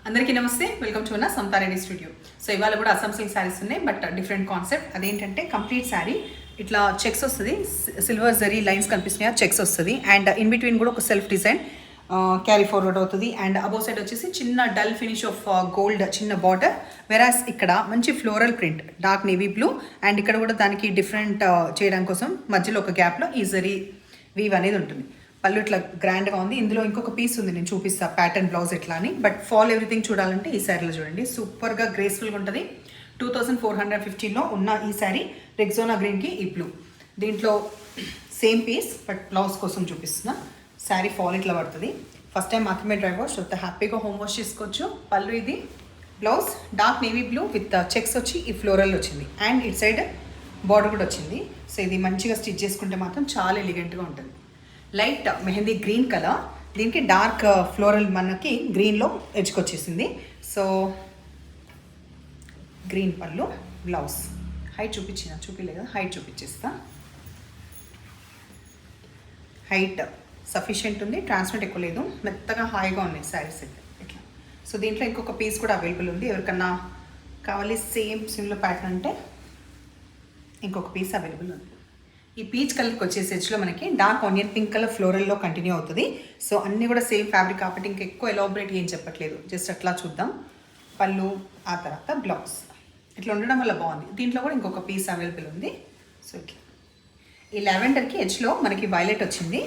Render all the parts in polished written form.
అందరికీ నమస్తే, welcome to Samatha Reddy studio. So ఇవాళ కూడా అస్సాం సిల్క్ శారీస్ ఉన్నాయి, బట్ డిఫరెంట్ కాన్సెప్ట్. అదేంటంటే కంప్లీట్ శారీ ఇట్లా చెక్స్ వస్తుంది, సిల్వర్ జరీ లైన్స్ కనిపిస్తున్నాయి, చెక్స్ వస్తుంది. అండ్ ఇన్ బిట్వీన్ కూడా ఒక సెల్ఫ్ డిజైన్ క్యారీ ఫార్వర్డ్ అవుతుంది. అండ్ అబౌ సైడ్ వచ్చేసి చిన్న డల్ ఫినిష్ ఆఫ్ గోల్డ్ చిన్న బార్డర్, వెరాస్ ఇక్కడ మంచి floral print dark navy blue. And ఇక్కడ కూడా దానికి డిఫరెంట్ చేయడం కోసం మధ్యలో ఒక గ్యాప్లో ఈ జరీ వీవ్ అనేది ఉంటుంది. పళ్ళు ఇట్లా గ్రాండ్గా ఉంది. ఇందులో ఇంకొక పీస్ ఉంది, నేను చూపిస్తాను ప్యాటర్న్ బ్లౌజ్ ఎట్లా అని. బట్ ఫాల్ ఎవ్రీథింగ్ చూడాలంటే ఈ శారీలో చూడండి, సూపర్గా గ్రేస్ఫుల్గా ఉంటుంది. 2450లో ఉన్న ఈ శారీ రెగ్జోనా గ్రీన్కి ఈ బ్లూ. దీంట్లో సేమ్ పీస్ బట్ బ్లౌజ్ కోసం చూపిస్తున్నా. శారీ ఫాల్ ఇట్లా పడుతుంది. ఫస్ట్ టైం మాత్రమే డ్రై వాష్, సో హ్యాపీగా హోమ్ వాష్ చేసుకోవచ్చు. పళ్ళు ఇది, blouse dark navy blue with checks వచ్చి ఈ ఫ్లోరల్ వచ్చింది. అండ్ ఇట్ సైడ్ బార్డర్ కూడా వచ్చింది. సో ఇది మంచిగా స్టిచ్ చేసుకుంటే మాత్రం చాలా ఎలిగెంట్గా ఉంటుంది. లైట్ మెహందీ గ్రీన్ కలర్, దీనికి డార్క్ ఫ్లోరల్ మనకి గ్రీన్లో ఎడ్జ్కొచ్చేసింది. సో గ్రీన్ పళ్ళు, బ్లౌజ్. హైట్ చూపించలేదు కదా, హైట్ చూపించేస్తా. హైట్ సఫిషియెంట్ ఉంది, ట్రాన్స్పరెంట్ ఎక్కువ లేదు, మెత్తగా హాయిగా ఉన్నాయి శారీస్ అయితే ఇట్లా. సో దీంట్లో ఇంకొక పీస్ కూడా అవైలబుల్ ఉంది, ఎవరికన్నా కావాలి సేమ్ సిమిలర్ ప్యాటర్న్ అంటే ఇంకొక పీస్ అవైలబుల్ ఉంది. ఈ పీచ్ కలర్కి వచ్చేసి ఎడ్జ్లో మనకి డార్క్ ఆనియన్ పింక్ కలర్ ఫ్లోరల్లో కంటిన్యూ అవుతుంది. సో అన్నీ కూడా సేమ్ ఫ్యాబ్రిక్ కాబట్టి ఇంకా ఎక్కువ ఎలాబరేట్ ఏం చెప్పట్లేదు, జస్ట్ అట్లా చూద్దాం. పళ్ళు, ఆ తర్వాత బ్లౌజ్ ఇట్లా ఉండడం వల్ల బాగుంది. దీంట్లో కూడా ఇంకొక పీస్ అవైలబుల్ ఉంది. సో ఇట్లా ఈ లావెండర్కి ఎడ్జ్లో మనకి వైలెట్ వచ్చింది.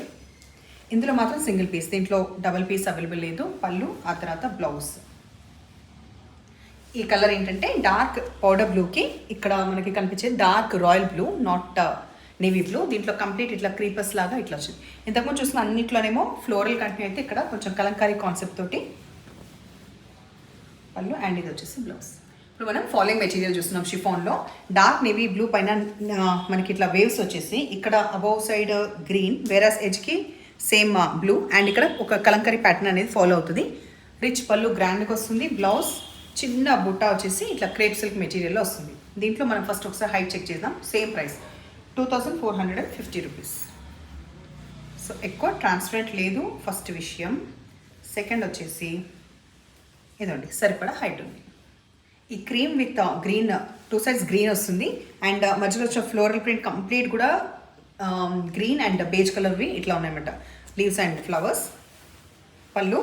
ఇందులో మాత్రం సింగిల్ పీస్, దీంట్లో డబల్ పీస్ అవైలబుల్ లేదు. పళ్ళు, ఆ తర్వాత బ్లౌజ్. ఈ కలర్ ఏంటంటే డార్క్ పౌడర్ బ్లూకి ఇక్కడ మనకి కనిపించేది dark royal blue, not navy blue. దీంట్లో కంప్లీట్ ఇట్లా క్రీపర్స్ లాగా ఇట్లా వచ్చింది. ఇంతకుముందు చూసిన అన్నిట్లోనేమో ఫ్లోరల్ కంటిన్యూ అయితే ఇక్కడ కొంచెం కలంకారీ కాన్సెప్ట్ తోటి పళ్ళు. అండ్ ఇది వచ్చేసి బ్లౌజ్. ఇప్పుడు మనం ఫాలోయింగ్ మెటీరియల్ చూస్తున్నాం. షిఫాన్లో డార్క్ నేవీ బ్లూ పైన మనకి ఇట్లా వేవ్స్ వచ్చేసి ఇక్కడ అబౌవ్ సైడ్ గ్రీన్, వేరాస్ ఎడ్జ్కి సేమ్ బ్లూ. అండ్ ఇక్కడ ఒక కలంకారీ ప్యాటర్న్ అనేది ఫాలో అవుతుంది. రిచ్ పళ్ళు గ్రాండ్గా వస్తుంది. బ్లౌజ్ చిన్న బుట్ట వచ్చేసి ఇట్లా క్రేప్ సిల్క్ మెటీరియల్లో వస్తుంది. దీంట్లో మనం ఫస్ట్ ఒకసారి హైట్ చెక్ చేద్దాం. Same price 2450 rupees. సో ఎక్కువ ట్రాన్స్పరెంట్ లేదు ఫస్ట్ విషయం. సెకండ్ వచ్చేసి ఇదండి, సరిపడా హైట్ ఉంది. ఈ cream with green, 2 sides green వస్తుంది. అండ్ మధ్యలో వచ్చే ఫ్లోరల్ ప్రింట్ కంప్లీట్ కూడా గ్రీన్ అండ్ బేజ్ కలర్వి ఇట్లా ఉన్నాయన్నమాట, లీవ్స్ అండ్ ఫ్లవర్స్. పళ్ళు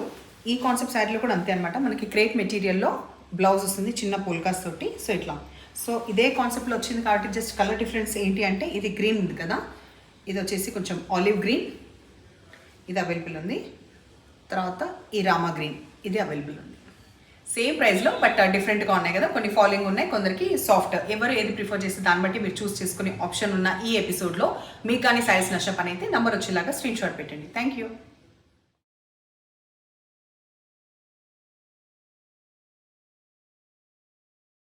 ఈ కాన్సెప్ట్ శారీలో కూడా అంతే అనమాట. మనకి క్రేప్ మెటీరియల్లో బ్లౌజ్ వస్తుంది చిన్న పోల్కాస్ తోటి. సో ఇట్లా, సో ఇదే కాన్సెప్ట్లో వచ్చింది కాబట్టి జస్ట్ కలర్ డిఫరెన్స్ ఏంటి అంటే ఇది గ్రీన్ ఉంది కదా, ఇది వచ్చేసి కొంచెం ఆలివ్ గ్రీన్, ఇది అవైలబుల్ ఉంది. తర్వాత ఈ రామా గ్రీన్, ఇది అవైలబుల్ ఉంది. సేమ్ ప్రైస్లో బట్ డిఫరెంట్గా ఉన్నాయి కదా, కొన్ని ఫాలోయింగ్ ఉన్నాయి, కొందరికి సాఫ్ట్. ఎవరు ఏది ప్రిఫర్ చేస్తే దాన్ని బట్టి మీరు చూస్ చేసుకునే ఆప్షన్ ఉన్న ఈ ఎపిసోడ్లో మీకు కానీ శారీస్ నచ్చ పని అయితే నెంబర్ వచ్చేలాగా స్క్రీన్ షాట్ పెట్టండి. Thank you.